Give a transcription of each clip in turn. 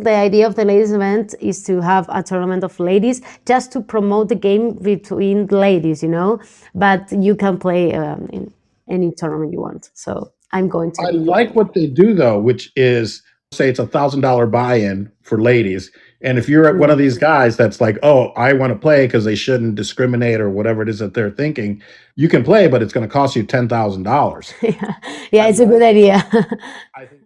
The idea of the ladies event is to have a tournament of ladies just to promote the game between ladies, but you can play in any tournament you want. So I'm going to I be like what they do though, which is say it's $1,000 buy-in for ladies. And if you're one of these guys that's like, oh, I want to play because they shouldn't discriminate or whatever it is that they're thinking, you can play, but it's going to cost you $10,000. Yeah, it's a good idea. I think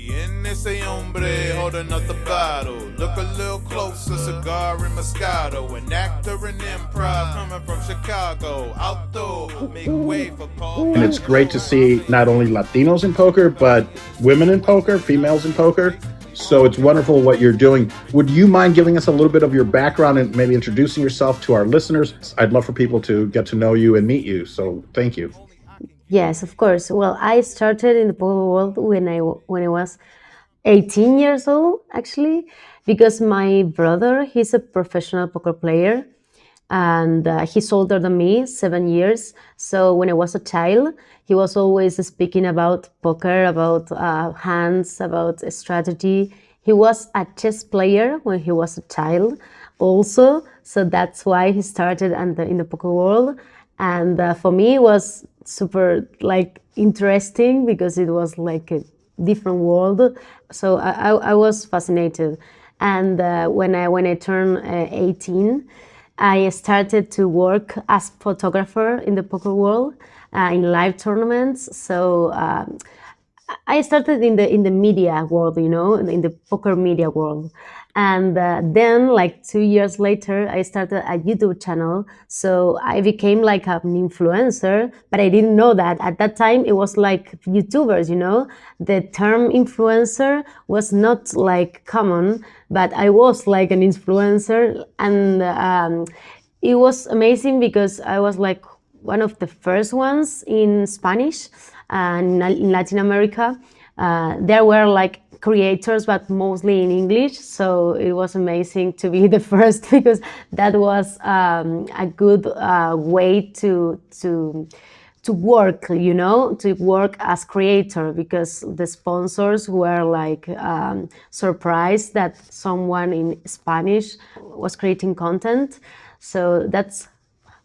¿Quién es ese hombre holding up the bottle? Look a little closer, cigar and Moscato. An actor in improv coming from Chicago. Outdoor, make way for Paul. and it's great to see not only Latinos in poker, but women in poker, females in poker. So it's wonderful what you're doing. Would you mind giving us a little bit of your background and maybe introducing yourself to our listeners? I'd love for people to get to know you and meet you. So thank you. Yes, of course. Well, I started in the poker world when I was 18 years old, actually, because my brother, he's a professional poker player, and he's older than me, 7 years. So when I was a child, he was always speaking about poker, about hands, about strategy. He was a chess player when he was a child also, so that's why he started in the poker world. And for me, it was super interesting because it was like a different world. So I was fascinated. And when I turned 18, I started to work as photographer in the poker world in live tournaments. So I started in the media world, in the poker media world. And then 2 years later, I started a YouTube channel. So I became like an influencer, but I didn't know that. At that time, it was like YouTubers, The term influencer was not common, but I was like an influencer. And it was amazing because I was like one of the first ones in Spanish and in Latin America. There were like creators, but mostly in English. So it was amazing to be the first because that was a good way to work, to work as creator, because the sponsors were surprised that someone in Spanish was creating content. So that's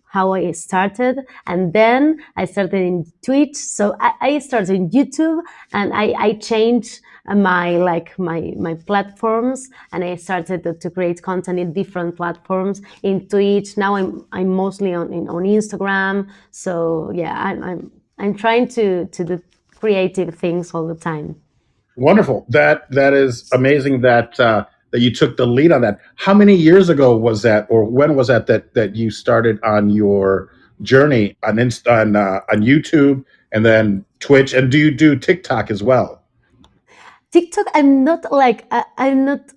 how I started. And then I started in Twitch. So I started in YouTube, and I changed my platforms, and I started to create content in different platforms in Twitch. Now I'm mostly on Instagram. So yeah, I'm trying to do creative things all the time. Wonderful. That is amazing that you took the lead on that. How many years ago was that, or when was that you started on your journey on YouTube and then Twitch? And do you do TikTok as well? TikTok, I'm not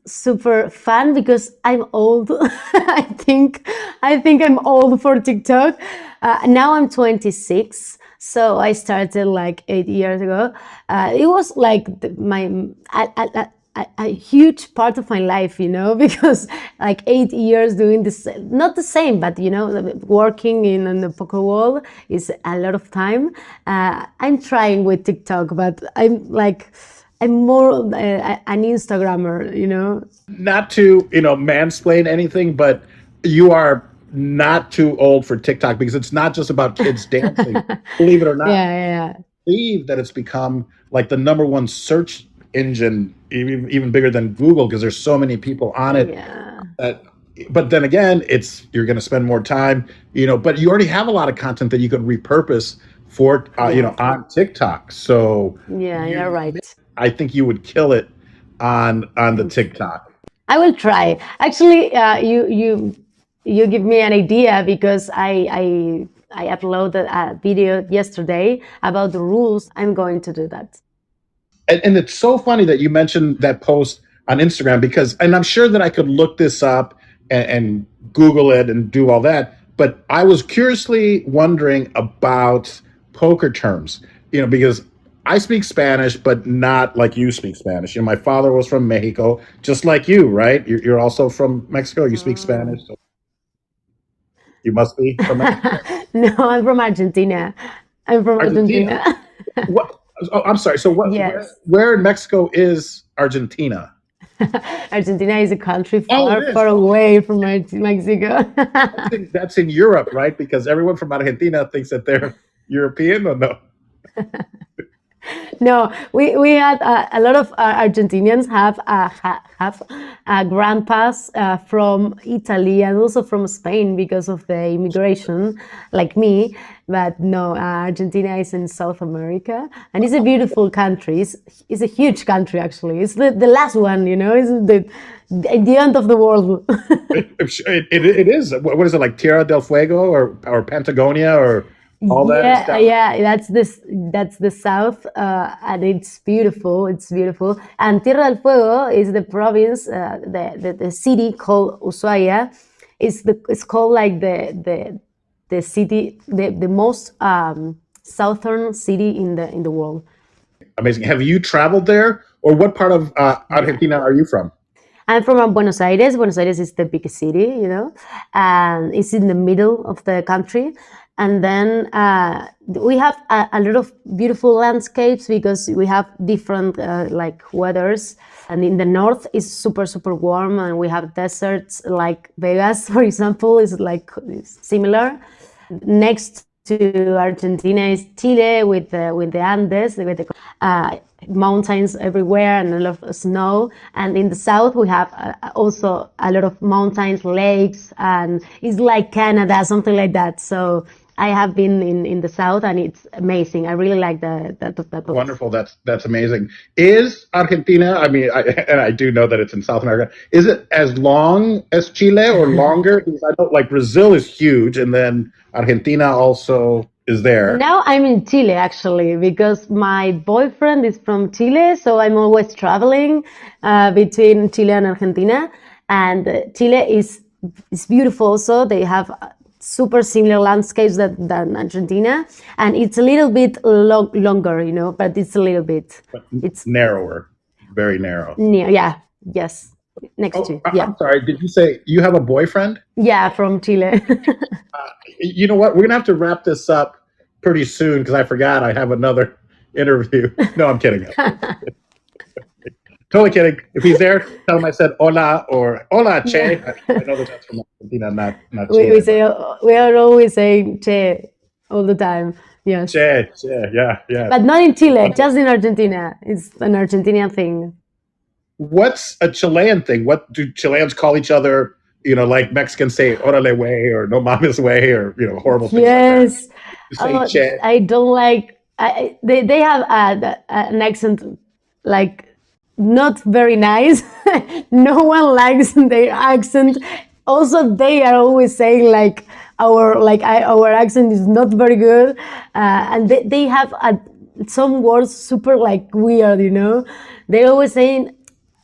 super fan because I'm old. I think I'm old for TikTok. Now I'm 26. So I started 8 years ago. It was a huge part of my life, because 8 years doing this, not the same, but working in the poker world is a lot of time. I'm trying with TikTok, but I'm more an Instagrammer, Not to, mansplain anything, but you are not too old for TikTok because it's not just about kids dancing. Believe it or not. Yeah. I believe that it's become the number one search engine, even bigger than Google, because there's so many people on it. Yeah. But then again, you're going to spend more time, but you already have a lot of content that you could repurpose for, on TikTok. So yeah, you're right. I think you would kill it on the TikTok. I will try. Actually, you give me an idea because I uploaded a video yesterday about the rules. I'm going to do that. And it's so funny that you mentioned that post on Instagram and I'm sure that I could look this up and Google it and do all that. But I was curiously wondering about poker terms, because I speak Spanish, but not like you speak Spanish. My father was from Mexico, just like you, right? You're also from Mexico. You speak Spanish. So you must be from Mexico. No, I'm from Argentina. I'm from Argentina. Oh, I'm sorry. So what? Yes. Where in Mexico is Argentina? Argentina is a country Oh, far, it far is. away from Mexico. That's in Europe, right? Because everyone from Argentina thinks that they're European, or no? No, we had a lot of Argentinians have grandpas from Italy and also from Spain because of the immigration, like me. But no, Argentina is in South America and it's a beautiful country. It's a huge country actually. It's the last one, you know. It's the end of the world. It is. What is it, like Tierra del Fuego or Patagonia or all that is Yeah, down? yeah, that's the south, and it's beautiful. It's beautiful. And Tierra del Fuego is the province, the city called Ushuaia. It's called like the city, the most southern city in the world. Amazing. Have you traveled there, or what part of Yeah. Argentina are you from? I'm from Buenos Aires. Buenos Aires is the biggest city, you know, and it's in the middle of the country. And then we have a lot of beautiful landscapes because we have different like weathers. And in the north is super super warm, and we have deserts like Vegas, for example, is like similar. Next to Argentina is Chile with the Andes, with the mountains everywhere and a lot of snow. And in the south, we have also a lot of mountains, lakes, and it's like Canada, something like that. So I have been in the south, and it's amazing. I really like that. Wonderful. That's amazing. Is Argentina? I mean, and I do know that it's in South America. Is it as long as Chile or longer? Because I know like Brazil is huge, and then Argentina also is there. Now I'm in Chile actually because my boyfriend is from Chile, so I'm always traveling between Chile and Argentina. And Chile is beautiful. Also, they have super similar landscapes than Argentina, and it's a little bit longer, you know, but it's a little bit. But It's narrower, very narrow. near, yeah, yes, next Oh, to, yeah, I'm sorry. Did you say you have a boyfriend? yeah, from Chile. You know what? We're gonna have to wrap this up pretty soon because I forgot I have another interview. No, I'm kidding. Totally kidding. If he's there, tell him I said hola or hola, che. Yeah. I know that that's from Argentina, not we Chile. say we are always saying che all the time. Yes. Che, che, yeah, yeah. But not in Chile, just in Argentina. It's an Argentinian thing. What's a Chilean thing? What do Chileans call each other? You know, like Mexicans say "orale way" or "no mames way" or horrible things like that. Yes. You say Oh, "che." I don't like. They have an accent like not very nice. No one likes their accent. Also, they are always saying like our accent is not very good, and they have some words super like weird. You know, they're always saying.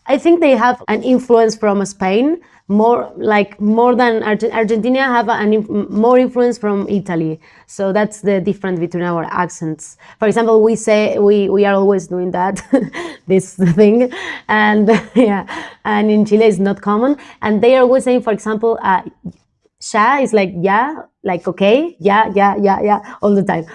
I think they have an influence from Spain more than Argentina have more influence from Italy. So that's the difference between our accents. For example, we say we are always doing that this thing, and yeah, and in Chile it's not common. And they are always saying, for example, "sha" is like yeah, like okay, yeah, yeah, yeah, yeah, all the time.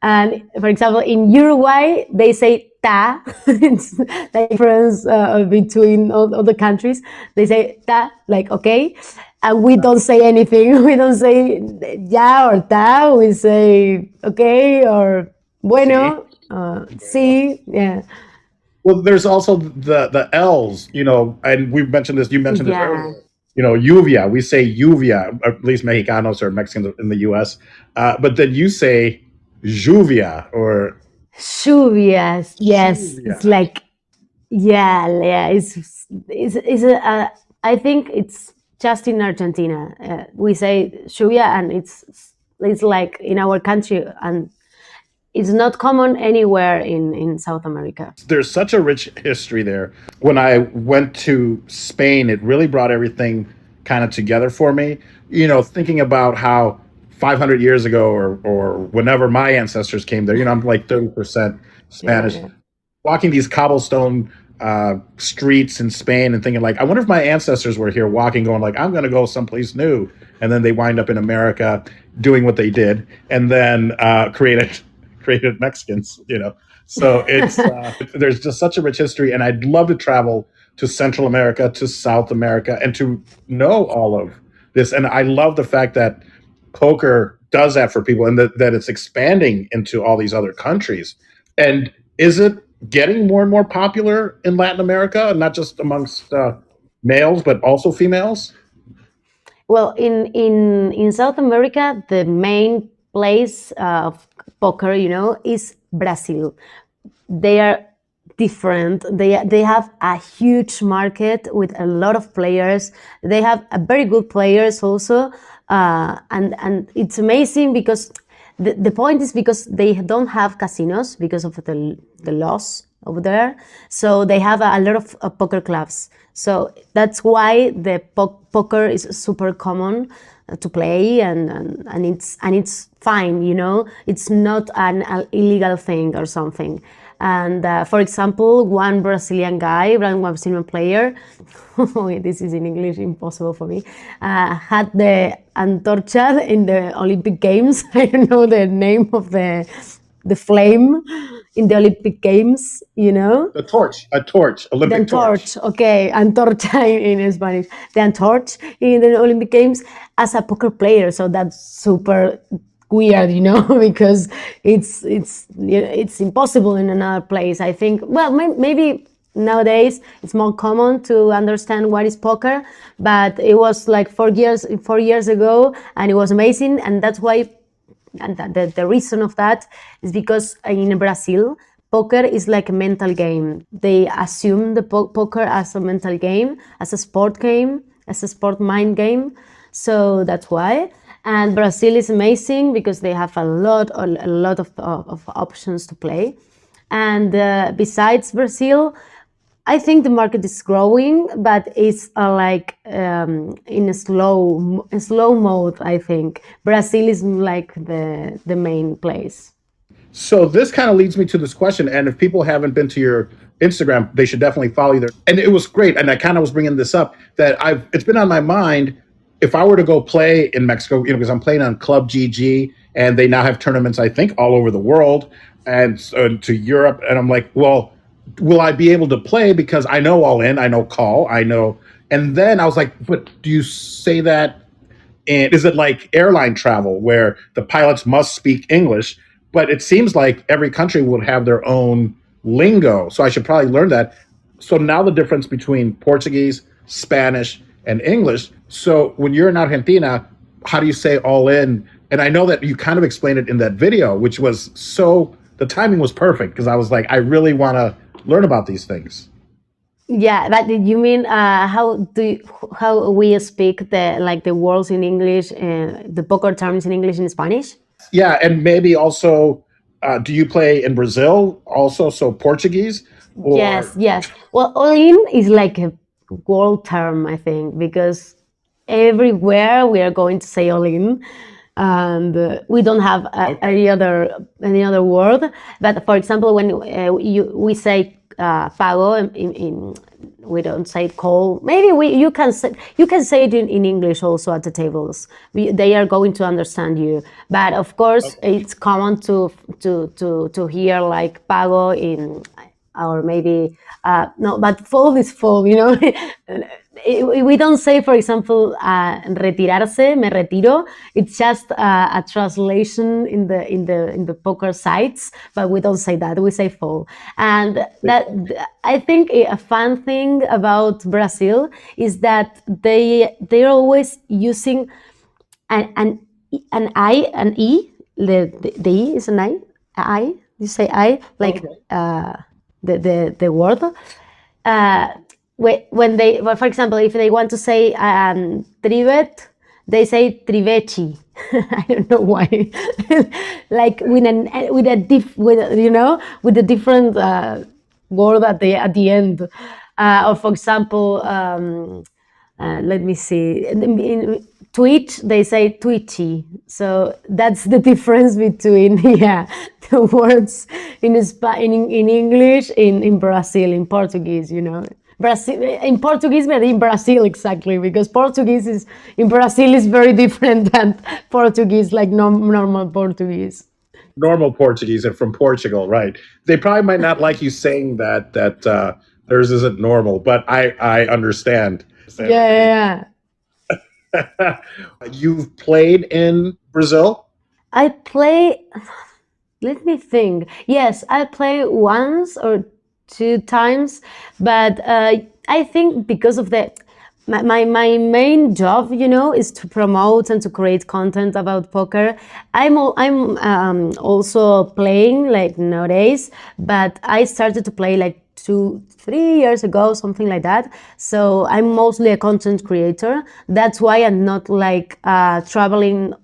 And for example, in Uruguay, they say ta. It's the difference between all the countries. They say ta, like okay, and we don't say anything. We don't say ya or ta. We say okay or See? bueno, sí, yeah, Well, there's also the L's, and we've mentioned this. You mentioned this yeah. earlier. Lluvia. We say lluvia, at least Mexicanos or Mexicans in the U.S. But then you say lluvia or Lluvias, yes, lluvia. it's like yeah, yeah. It's I think it's just in Argentina. We say lluvia, and it's like in our country, and it's not common anywhere in South America. There's such a rich history there. When I went to Spain, it really brought everything kind of together for me. Thinking about how 500 years ago or whenever my ancestors came there, I'm like 30% Yeah, Spanish. yeah. Walking these cobblestone streets in Spain and thinking like, I wonder if my ancestors were here walking, going like, I'm going to go someplace new, and then they wind up in America doing what they did, and then created Mexicans. So it's there's just such a rich history, and I'd love to travel to Central America, to South America, and to know all of this. And I love the fact that poker does that for people, and that it's expanding into all these other countries. And is it getting more and more popular in Latin America, not just amongst males, but also females? Well, in South America, the main place of poker, is Brazil. They are different. They have a huge market with a lot of players. They have a very good players also, and it's amazing because the point is because they don't have casinos because of the laws over there. So they have a lot of poker clubs. So that's why the poker is super common to play, and it's fine. It's not an illegal thing or something. And for example, one Brazilian player, this is in English, impossible for me, had the antorcha in the Olympic Games. I don't know the name of the flame in the Olympic Games, A torch, Olympic the torch. Okay, antorcha in Spanish. The antorch in the Olympic Games as a poker player. So that's super weird, because it's impossible in another place. I think. Well, maybe nowadays it's more common to understand what is poker, but it was like 4 years ago, and it was amazing, and that's why. And the reason of that is because in Brazil, poker is like a mental game. They assume the poker as a mental game, as a sport game, as a sport mind game. So that's why. And Brazil is amazing because they have a lot of options to play. And besides Brazil, I think the market is growing, but it's like in a slow mode. I think Brazil is like the main place. So this kind of leads me to this question. And if people haven't been to your Instagram, they should definitely follow you there. And it was great. And I kind of was bringing this up that it's been on my mind. If I were to go play in Mexico, because I'm playing on ClubGG, and they now have tournaments, I think, all over the world and to Europe. And I'm like, well, will I be able to play? Because I know all in, I know call, I know. And then I was like, but do you say that? And is it like airline travel where the pilots must speak English? But it seems like every country would have their own lingo. So I should probably learn that. So now the difference between Portuguese, Spanish, and English. So when you're in Argentina, how do you say all in? And I know that you kind of explained it in that video, which was the timing was perfect, because I was like, I really want to learn about these things. Yeah, but you mean how we speak the words in English, the poker terms in English and Spanish? Yeah, and maybe also, do you play in Brazil also? So Portuguese? Or... Yes. Well, all in is like a world term, I think, because everywhere we are going to say all in, and we don't have any other word. But for example, when we say pago we don't say call. Maybe you can say it in English also at the tables. They are going to understand you. But of course, it's common to hear like pago in, or maybe no. But fold is fold. We don't say, for example, retirarse, me retiro. It's just a translation in the poker sites, but we don't say that. We say fold. And that, I think a fun thing about Brazil is that they're always using an I, an E. The E is an I. You say I, like the word. When they, well, for example, if they want to say trivet, they say triveci. I don't know why. Like with a different word at the end. Or for example, let me see. In Twitch, they say twitchy. So that's the difference between the words in English, in Brazil, in Portuguese, Brazil, in Portuguese, but in Brazil exactly, because Portuguese in Brazil is very different than Portuguese, like normal Portuguese. normal Portuguese and from Portugal, right? They probably might not like you saying that theirs isn't normal, but I understand. Yeah, yeah, You've played in Brazil. I play. Let me think. Yes, I play once or two times, but I think because of the my main job, is to promote and to create content about poker. I'm also playing like nowadays, but I started to play like 2 3 years ago, something like that. So I'm mostly a content creator. That's why I'm not like traveling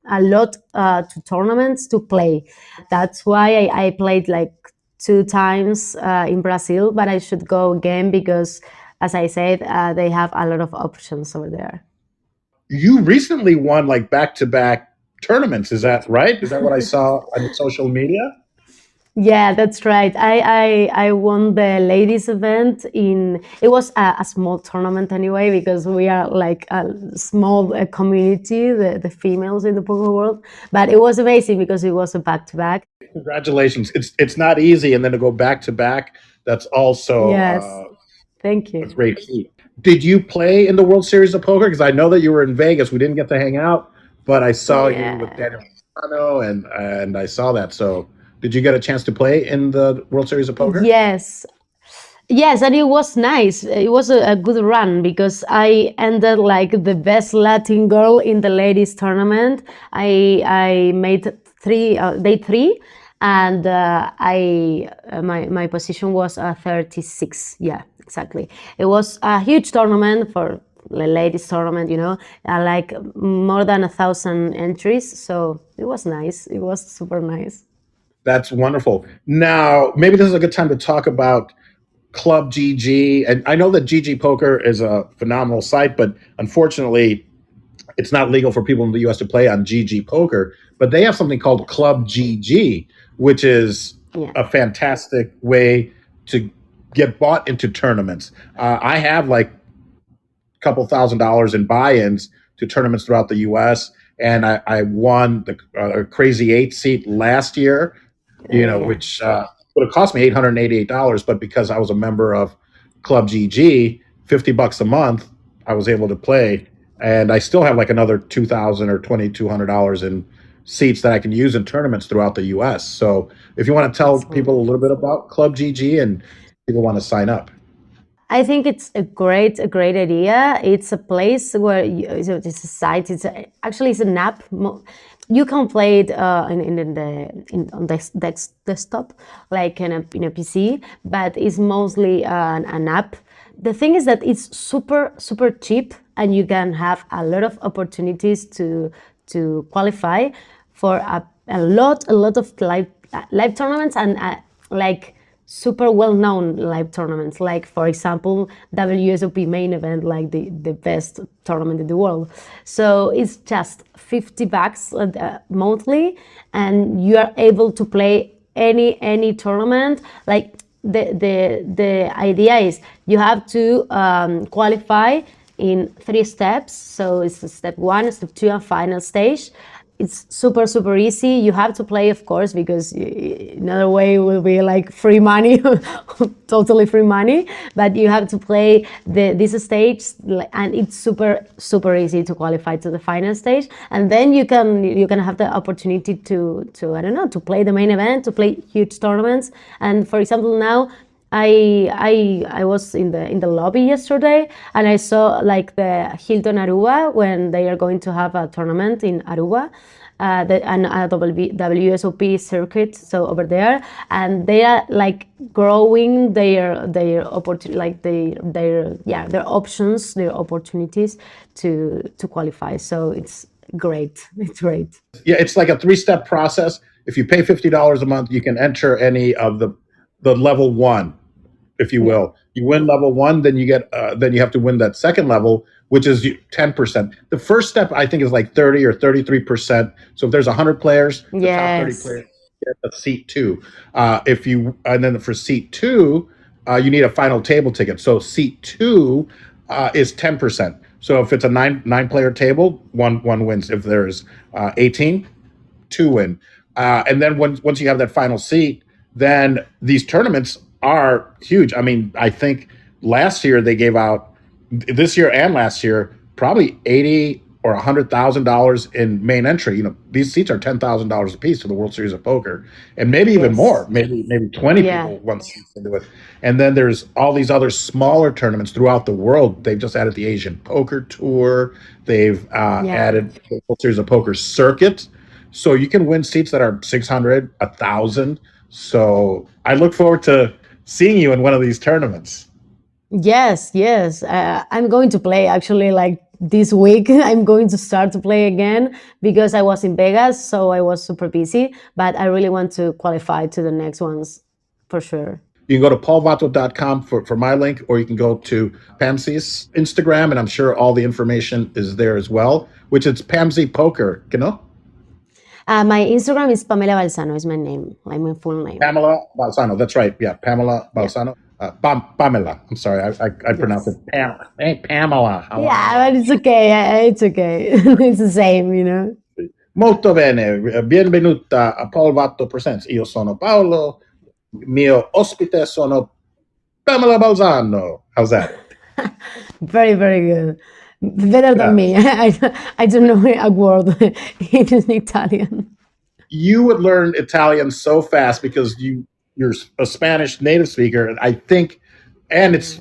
a lot to tournaments to play. That's why I played like two times in Brazil, but I should go again because, as I said, they have a lot of options over there. You recently won like back-to-back tournaments. Is that right? Is that what I saw on social media? Yeah, that's right. I won the ladies event in. It was a small tournament anyway because we are like a small community, the females in the poker world. But it was amazing because it was a back to back. Congratulations. It's not easy, and then to go back to back, that's also Yes, thank a you. great feat. Did you play in the World Series of Poker? Because I know that you were in Vegas. We didn't get to hang out, but I saw you with Yeah. Daniel Negrano, and I saw that. So, did you get a chance to play in the World Series of Poker? Yes, yes, and it was nice. It was a good run because I ended like the best Latin girl in the ladies tournament. I made day three, and my position was 36. Yeah, exactly. It was a huge tournament for the ladies tournament. Like more than 1,000 entries. So it was nice. It was super nice. That's wonderful. Now, maybe this is a good time to talk about Club GG. And I know that GG Poker is a phenomenal site, but unfortunately, it's not legal for people in the US to play on GG Poker. But they have something called Club GG, which is Yeah. a fantastic way to get bought into tournaments. I have like a couple $1,000s in buy-ins to tournaments throughout the US. And I won the Crazy Eight seat last year, Yeah. which would have cost me $888, but because I was a member of Club GG, $50 a month, I was able to play, and I still have like another 2,000 or $2,200 in seats that I can use in tournaments throughout the U.S. So, if you want to tell That's people a little bit about Club GG and people want to sign up. I think it's a great idea. It's a place where it's a site. Actually it's an app. You can play it on desktop, like in a PC, but it's mostly an app. The thing is that it's super super cheap, and you can have a lot of opportunities to qualify for a lot of live tournaments and like super well-known live tournaments, like for example WSOP Main Event, like the best tournament in the world. So it's just $50 monthly, and you are able to play any tournament. Like the idea is you have to qualify in 3 steps. So it's step one, step two, and final stage. It's super super easy. You have to play, of course, because another way will be like free money, totally free money. But you have to play this stage, and it's super super easy to qualify to the final stage. And then you can have the opportunity to I don't know, to play the main event, to play huge tournaments. And for example, now I was in the lobby yesterday, and I saw like the Hilton Aruba, when they are going to have a tournament in Aruba, and a WSOP circuit, so over there, and they are like growing their opportunity, like their options, their opportunities to qualify. So it's great. It's great. Yeah, it's like a 3-step process. If you pay $50 a month, you can enter any of the level one, if you Yeah. will. You win level one, then you have to win that second level, which is 10%. The first step I think is like 30 or 33%. So if there's 100 players, the top 30 Yes. players get a seat two. And then for seat two, you need a final table ticket. So seat two is 10%. So if it's a 9 player table, one wins. If there's 18, two win. And then once you have that final seat, then these tournaments are huge. I mean, I think last year they gave out, this year and last year, probably 80 or $100,000 in main entry. These seats are $10,000 a piece for the World Series of Poker, and maybe even more. Yes. Maybe 20 Yeah. people want seats into it. And then there's all these other smaller tournaments throughout the world. They've just added the Asian Poker Tour. They've Yeah. added the World Series of Poker circuit. So you can win seats that are 600, 1,000. So I look forward to seeing you in one of these tournaments. Yes, yes. I'm going to play actually like this week. I'm going to start to play again because I was in Vegas, so I was super busy. But I really want to qualify to the next ones for sure. You can go to paulvato.com for my link, or you can go to Pamsi's Instagram, and I'm sure all the information is there as well, which is Pamsi Poker, My Instagram is Pamela Balzano, is my name, like my full name. Pamela Balzano. That's right. Yeah, Pamela Balzano. Pamela. I'm sorry. I pronounced it Pamela. Hey, Pamela. Yeah, but it's okay. It's okay. It's the same, you know. Molto bene. Benvenuta a Paul Vatto Presents. Io sono Paolo. Mio ospite sono Pamela Balzano. How's that? Very, very good. Better than me. I don't know a word in Italian. You would learn Italian so fast because you're a Spanish native speaker, and I think, and it's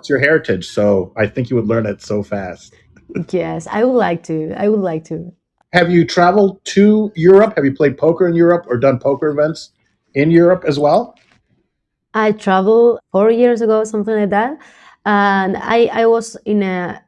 your heritage, so I think you would learn it so fast. Yes, I would like to. I would like to. Have you traveled to Europe? Have you played poker in Europe or done poker events in Europe as well? I traveled 4 years ago, something like that, and I was in a.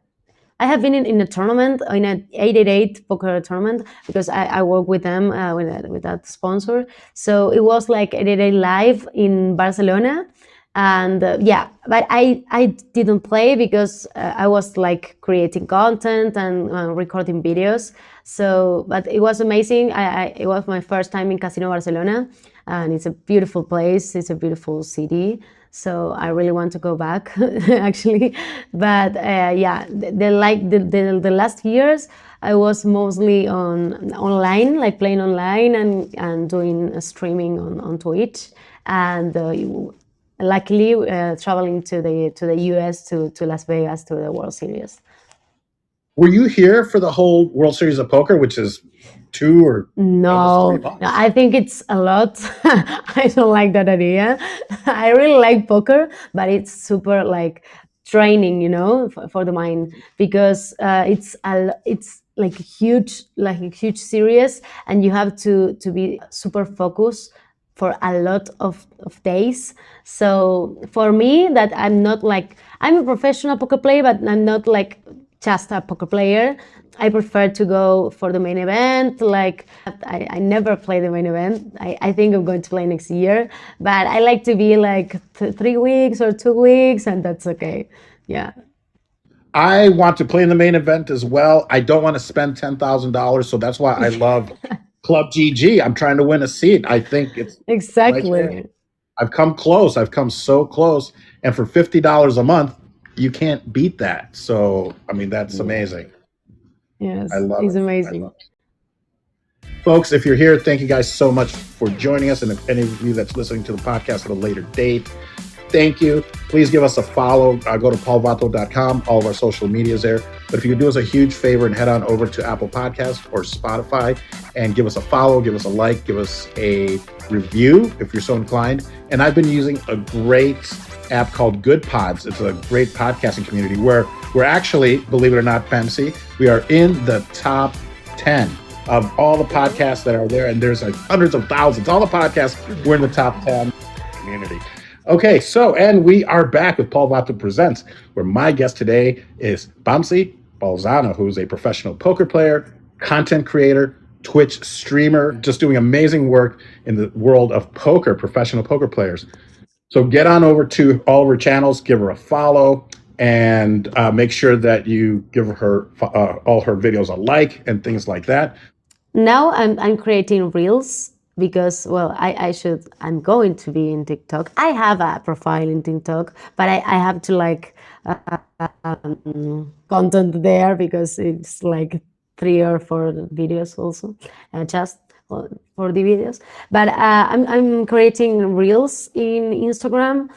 I have been in a tournament, in an 888 poker tournament, because I work with them, with that sponsor. So it was like 888 live in Barcelona. And yeah, but I didn't play because I was like creating content and recording videos. So, but it was amazing. It was my first time in Casino Barcelona, and it's a beautiful place. It's a beautiful city. So I really want to go back, actually. But yeah, the last years I was mostly online, like playing online and doing streaming on Twitch, and luckily traveling to the US to Las Vegas to the World Series. Were you here for the whole World Series of Poker, which is 2 or No, almost 3 months? I think it's a lot. I don't like that idea. I really like poker, but it's super like training, for the mind, because it's like a huge series, and you have to be super focused for a lot of days. So for me, that I'm a professional poker player, but I'm not like just a poker player. I prefer to go for the main event. Like I never play the main event. I think I'm going to play next year, but I like to be like 3 weeks or 2 weeks, and that's okay. Yeah. I want to play in the main event as well. I don't want to spend $10,000, so that's why I love ClubGG. I'm trying to win a seat. I think it's Exactly. Right, I've come close. I've come so close. And for $50 a month, you can't beat that. So, I mean, that's amazing. Yes, I love it's it. amazing. Folks, if you're here, thank you guys so much for joining us. And if any of you that's listening to the podcast at a later date, thank you. Please give us a follow. Go to paulvato.com. All of our social media is there. But if you could do us a huge favor and head on over to Apple Podcasts or Spotify and give us a follow, give us a like, give us a review if you're so inclined. And I've been using a great app called Good Pods. It's a great podcasting community where we're actually, believe it or not, Pamsi, we are in the top 10 of all the podcasts that are there. And there's like hundreds of thousands. All the podcasts, we're in the top 10 community. Okay, and we are back with Paul Vato Presents, where my guest today is Pamsi Balzano, who's a professional poker player, content creator, Twitch streamer, just doing amazing work in the world of poker, professional poker players. So get on over to all of her channels, give her a follow, and make sure that you give her all her videos a like and things like that. Now I'm creating reels because, well, I'm going to be in TikTok. I have a profile in TikTok, but I have to like content there because it's like 3 or 4 videos also, just for the videos. But I'm creating reels in Instagram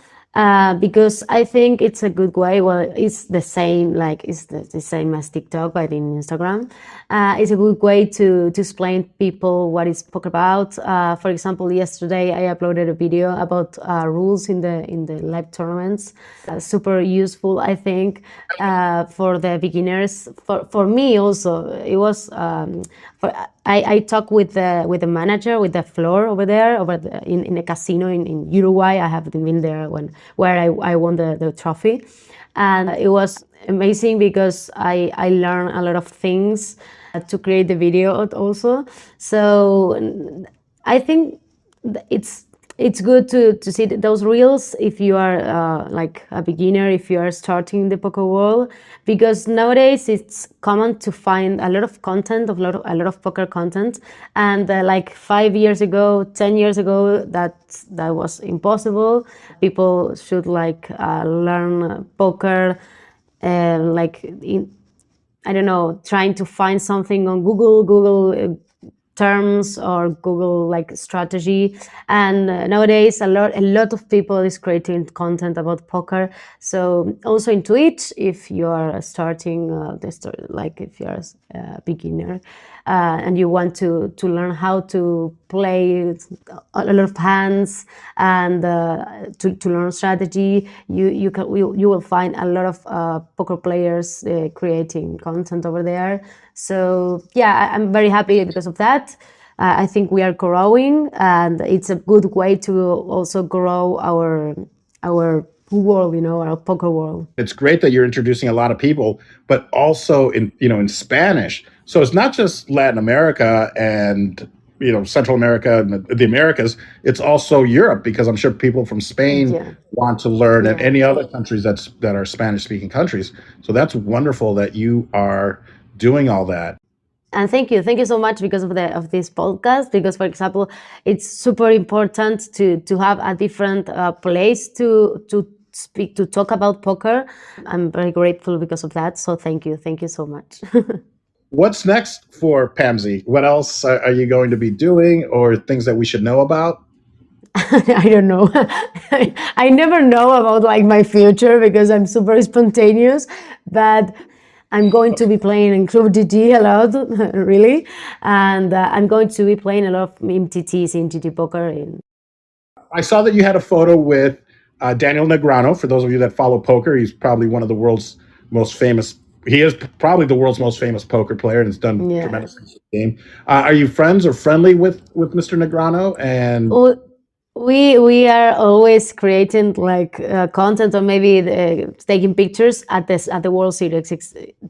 because I think it's a good way. Well, it's the same, like it's the same as TikTok, but in Instagram. It's a good way to explain people what is poker about. For example, yesterday I uploaded a video about rules in the live tournaments. Super useful, I think, for the beginners. For me also, it was. I talked with the manager, with the floor over there, in a casino in Uruguay. I have been there where I won the trophy, and it was amazing because I learned a lot of things to create the video also. So I think it's good to see those reels if you are like a beginner, if you are starting the poker world, because nowadays it's common to find a lot of content, a lot of poker content, and like 5 years ago, 10 years ago, that was impossible. People should like learn poker, like I don't know, trying to find something on Google terms or Google like strategy. And nowadays a lot of people is creating content about poker. So also in Twitch, if you are starting like if you are a beginner and you want to learn how to play a lot of hands and to learn strategy, you will find a lot of poker players creating content over there. So yeah, I'm very happy because of that. I think we are growing, and it's a good way to also grow our world, our poker world. It's great that you're introducing a lot of people, but also in Spanish. So it's not just Latin America and Central America and the Americas. It's also Europe, because I'm sure people from Spain want to learn, and any other countries that are Spanish speaking countries. So that's wonderful that you are doing all that. And thank you so much because of this podcast. Because, for example, it's super important to have a different place to speak, to talk about poker. I'm very grateful because of that. So thank you so much. What's next for Pamsi? What else are you going to be doing, or things that we should know about? I don't know. I never know about like my future because I'm super spontaneous, but I'm going to be playing in ClubGG a lot, really, and I'm going to be playing a lot of MTT poker. I saw that you had a photo with Daniel Negrano. For those of you that follow poker, he's probably one of the world's most famous. He is probably the world's most famous poker player, and has done tremendous things in the game. Are you friends or friendly with Mr. Negrano? And we are always creating like content, or maybe taking pictures at the World Series,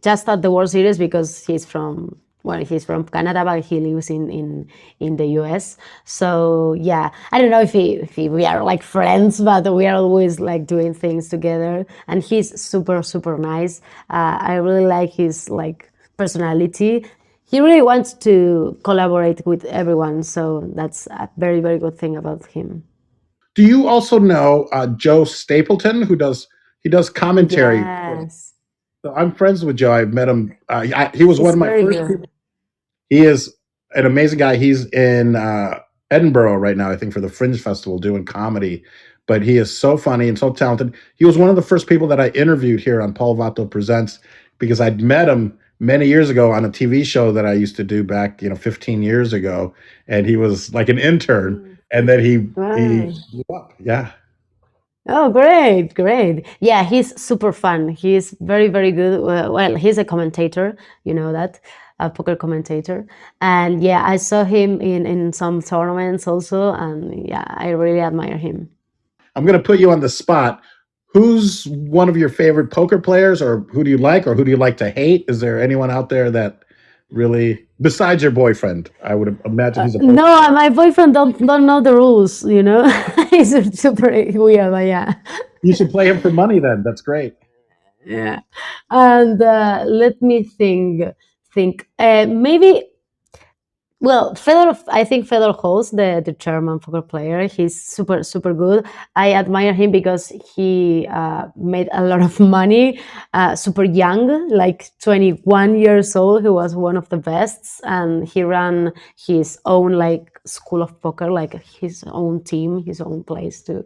just at the World Series, because he's from Canada, but he lives in the US. So yeah, I don't know if we are like friends, but we are always like doing things together. And he's super nice. I really like his like personality. He really wants to collaborate with everyone, so that's a very good thing about him. Do you also know Joe Stapleton, who does commentary? Yes. So I'm friends with Joe. I met him. He was one of my first people. He is an amazing guy. He's in Edinburgh right now, I think, for the Fringe Festival doing comedy. But he is so funny and so talented. He was one of the first people that I interviewed here on Paul Vato Presents, because I'd met him many years ago on a TV show that I used to do back, 15 years ago. And he was like an intern. And then he blew up. Yeah. Oh, great. Yeah, he's super fun. He's very good. Well, he's a commentator, you know that, a poker commentator. And yeah, I saw him in some tournaments also. And yeah, I really admire him. I'm going to put you on the spot. Who's one of your favorite poker players, or who do you like, or who do you like to hate? Is there anyone out there that really, besides your boyfriend? I would imagine he's a poker no, my boyfriend don't know the rules, He's super weird, but yeah. You should play him for money then. That's great. Yeah. And let me think. Maybe Well, I think Fedor Holz, the German poker player, he's super, super good. I admire him because he made a lot of money super young, like 21 years old. He was one of the best, and he ran his own like school of poker, like his own team, his own place to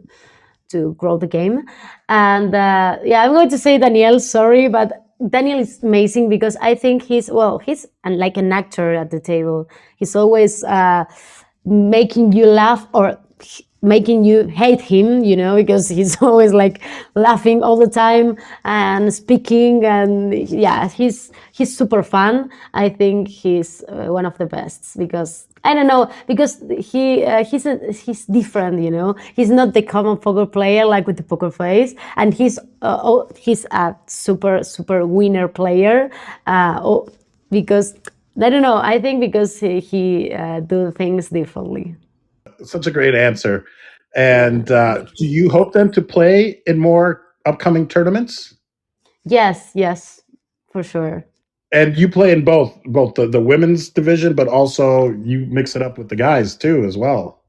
grow the game. And yeah, I'm going to say Daniel, sorry, but Daniel is amazing because I think he's like an actor at the table. He's always making you laugh or making you hate him, because he's always like laughing all the time and speaking, and yeah, he's super fun. I think he's one of the best because I don't know, because he's different, He's not the common poker player like with the poker face, and he's a super super winner player. Because I don't know. I think because he do things differently. Such a great answer. And do you hope then to play in more upcoming tournaments? Yes, for sure. And you play in both the women's division, but also you mix it up with the guys too as well.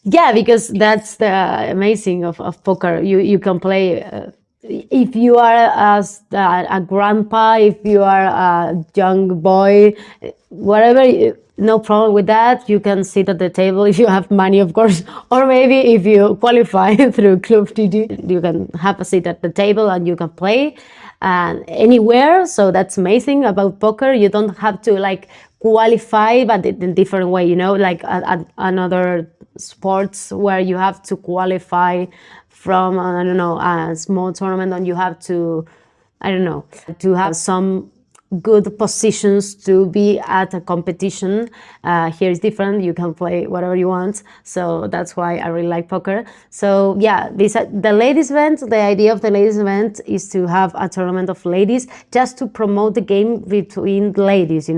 Yeah, because that's the amazing of poker. You can play if you are a grandpa, if you are a young boy, whatever. No problem with that. You can sit at the table if you have money, of course, or maybe if you qualify through ClubGG, you can have a seat at the table and you can play anywhere. So that's amazing about poker. You don't have to like qualify, but in a different way, like at another sports where you have to qualify from, I don't know, a small tournament, and you have to, I don't know, to have some good positions to be at a competition. Here is different. You can play whatever you want. So that's why I really like poker. So yeah, the ladies event, the idea of the ladies event is to have a tournament of ladies just to promote the game between ladies,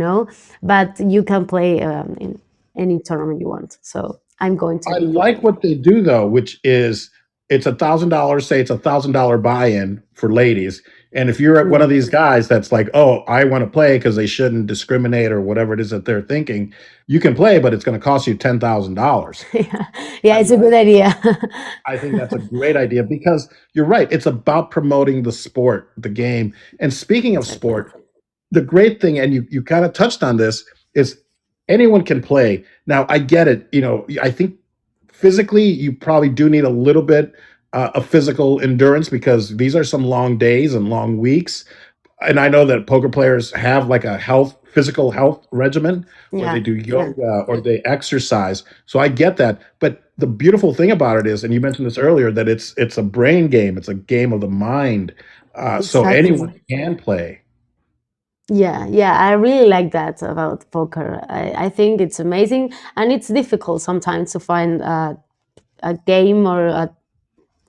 but you can play in any tournament you want. So I'm going to. I like what they do though, which is it's $1,000. Say it's $1,000 buy-in for ladies, and if you're at one of these guys that's like, oh, I want to play because they shouldn't discriminate or whatever it is that they're thinking, you can play, but it's going to cost you $10,000. Yeah, it's a good idea. I think that's a great idea because you're right. It's about promoting the sport, the game. And speaking of sport, the great thing, and you kind of touched on this, is anyone can play. Now, I get it. I think physically you probably do need a little bit of physical endurance because these are some long days and long weeks. And I know that poker players have like a physical health regimen where they do yoga or they exercise. So I get that. But the beautiful thing about it is, and you mentioned this earlier, that it's a brain game. It's a game of the mind. So anyone can play. Yeah, I really like that about poker. I think it's amazing, and it's difficult sometimes to find a game or a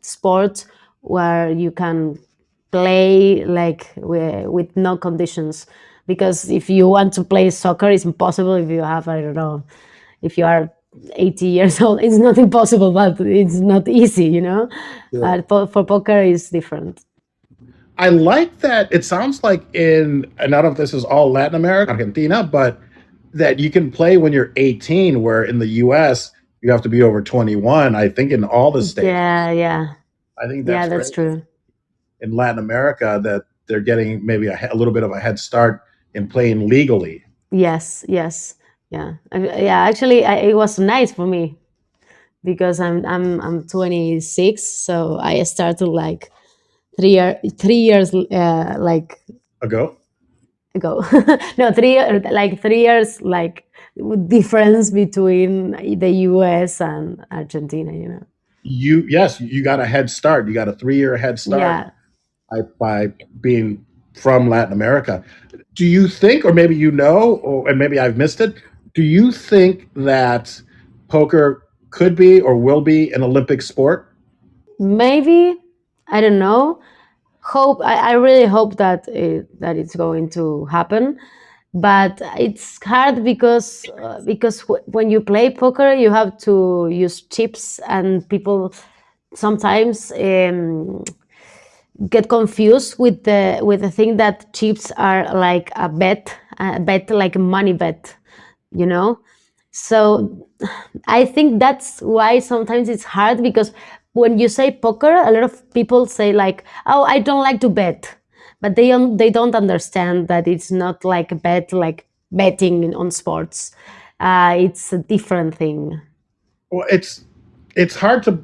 sport where you can play like with no conditions. Because if you want to play soccer, it's impossible. If you have, I don't know, if you are 80 years old, it's not impossible, but it's not easy, Yeah. For poker, it's different. I like that. It sounds like and I don't know if this is all Latin America, Argentina, but that you can play when you're 18, where in the US, you have to be over 21, I think in all the states. Yeah. I think that's true. In Latin America, that they're getting maybe a little bit of a head start in playing legally. Yes. Yeah. Actually, it was nice for me because I'm 26, so I started like 3 years like Ago? No, 3 years like difference between the US and Argentina. You got a head start. You got a 3-year head start by being from Latin America. Do you think, or maybe and maybe I've missed it, do you think that poker could be or will be an Olympic sport? Maybe, I don't know. I really hope that it's going to happen, but it's hard because when you play poker, you have to use chips, and people sometimes get confused with the thing that chips are like a bet like a money bet, you know. So I think that's why sometimes it's hard, because when you say poker, a lot of people say like, "Oh, I don't like to bet," but they don't understand that it's not like a bet, like betting on sports. It's a different thing. Well, it's hard to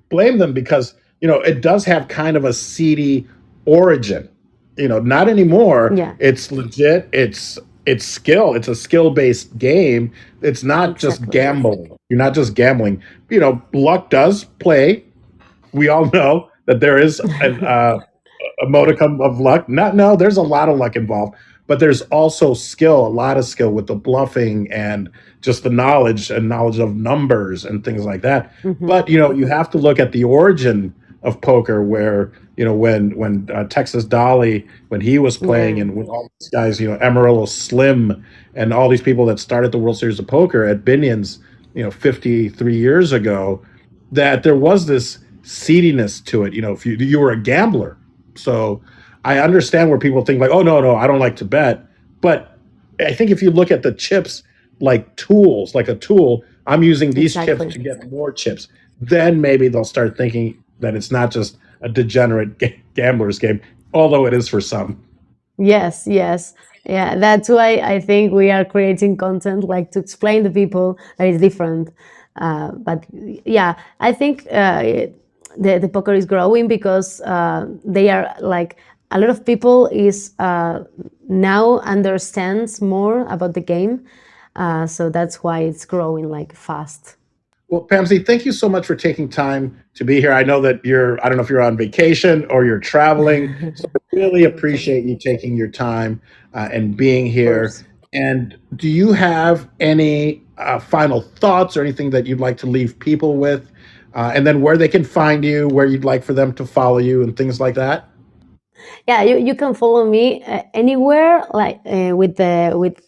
blame them because it does have kind of a seedy origin. Not anymore. Yeah, It's legit. It's skill. It's a skill based game. It's not just exactly. gambling. You're not just gambling. Luck does play. We all know that there is a modicum of luck. Not no, there's a lot of luck involved, but there's also skill, a lot of skill with the bluffing and just the knowledge of numbers and things like that. Hmm. But you have to look at the origin of poker, where when Texas Dolly, when he was playing, Yeah, and when all these guys, Amarillo Slim, and all these people that started the World Series of Poker at Binion's, 53 years ago, that there was this seediness to it. If you were a gambler, so I understand where people think like, oh no, I don't like to bet. But I think if you look at the chips like tools, like a tool, I'm using these chips exactly. to get more chips. Then maybe they'll start thinking that it's not just a degenerate gambler's game, although it is for some. Yes, yes. Yeah, that's why I think we are creating content like to explain to people that it's different. But yeah, I think the poker is growing because they are like a lot of people is now understands more about the game. So that's why it's growing like fast. Well, Pamsi, thank you so much for taking time to be here. I know that I don't know if you're on vacation or you're traveling. So I really appreciate you taking your time and being Of here. course. And do you have any final thoughts or anything that you'd like to leave people with? And then where they can find you, where you'd like for them to follow you, and things like that? Yeah, you can follow me anywhere, like with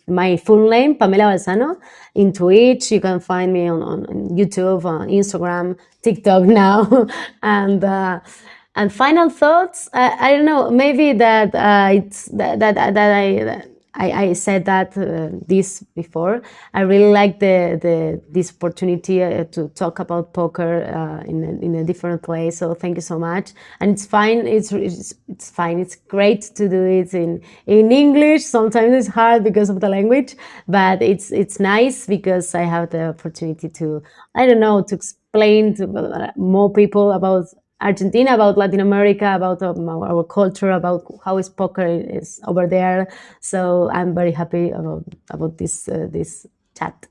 my full name, Pamela Balzano. In Twitch, you can find me on YouTube, on Instagram, TikTok now, and final thoughts. I don't know. Maybe that it's that I said that this before. I really like the this opportunity to talk about poker in a different place. So thank you so much. And it's fine. It's fine. It's great to do it in English. Sometimes it's hard because of the language, but it's nice because I have the opportunity to, I don't know, to explain to more people about Argentina, about Latin America, about our culture, about how is poker is over there. So I'm very happy about this chat.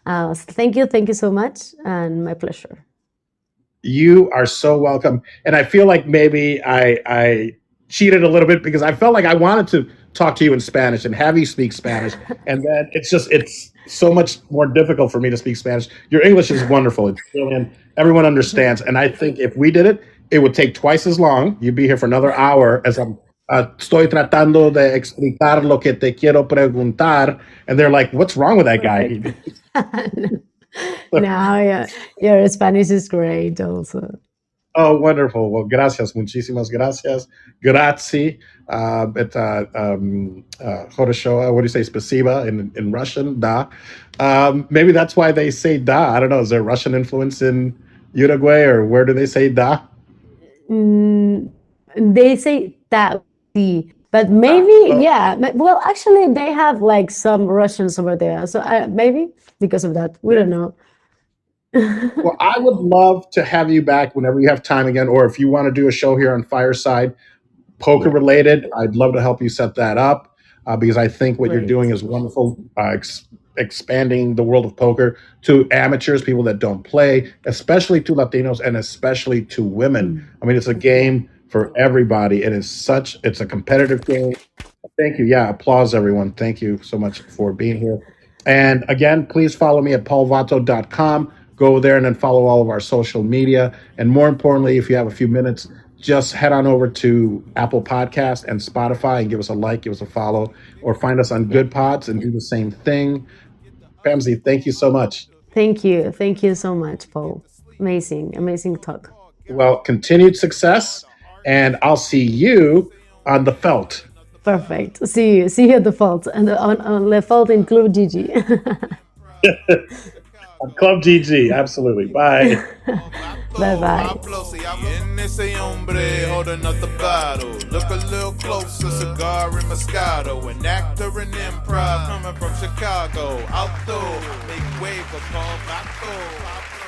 So thank you so much, and my pleasure. You are so welcome. And I feel like maybe I cheated a little bit because I felt like I wanted to talk to you in Spanish and have you speak Spanish. And then it's so much more difficult for me to speak Spanish. Your English is wonderful. It's brilliant. Everyone understands. And I think if we did it, it would take twice as long. You'd be here for another hour as I'm estoy tratando de explicar lo que te quiero preguntar. And they're like, what's wrong with that Perfect. guy? No, yeah, your Spanish is great also. Oh, wonderful. Well, gracias. Muchísimas gracias. Grazie. Хорошо. What do you say? Spasiba in Russian? Da. Maybe that's why they say da. I don't know. Is there Russian influence in Uruguay, or where do they say da? Mm, they say that, but Da. maybe Oh, yeah. Well, actually, they have like some Russians over there, so maybe because of that, we don't know. well, I would love to have you back whenever you have time again, or if you want to do a show here on Fireside, poker Yeah, related, I'd love to help you set that up because I think what you're doing great. is wonderful, expanding the world of poker to amateurs, people that don't play, especially to Latinos and especially to women. Mm. I mean, it's a game for everybody. It's a competitive game. Thank you. Yeah, applause, everyone. Thank you so much for being here. And again, please follow me at paulvato.com. Go there and then follow all of our social media. And more importantly, if you have a few minutes, just head on over to Apple Podcast and Spotify and give us a like, give us a follow, or find us on Yeah, Good Pods and do the same thing. Pamsi, thank you so much. thank you so much, Paul. Amazing, amazing talk. Well, continued success, and I'll see you on the felt. Perfect. See you at the fault and on the fault in Club GG. Club GG, absolutely. Bye. Bye bye. En ese hombre holding up the bottle. Look a little closer, cigar and Moscato. An actor in improv coming from Chicago. Outdoor, make way for Paul Baco.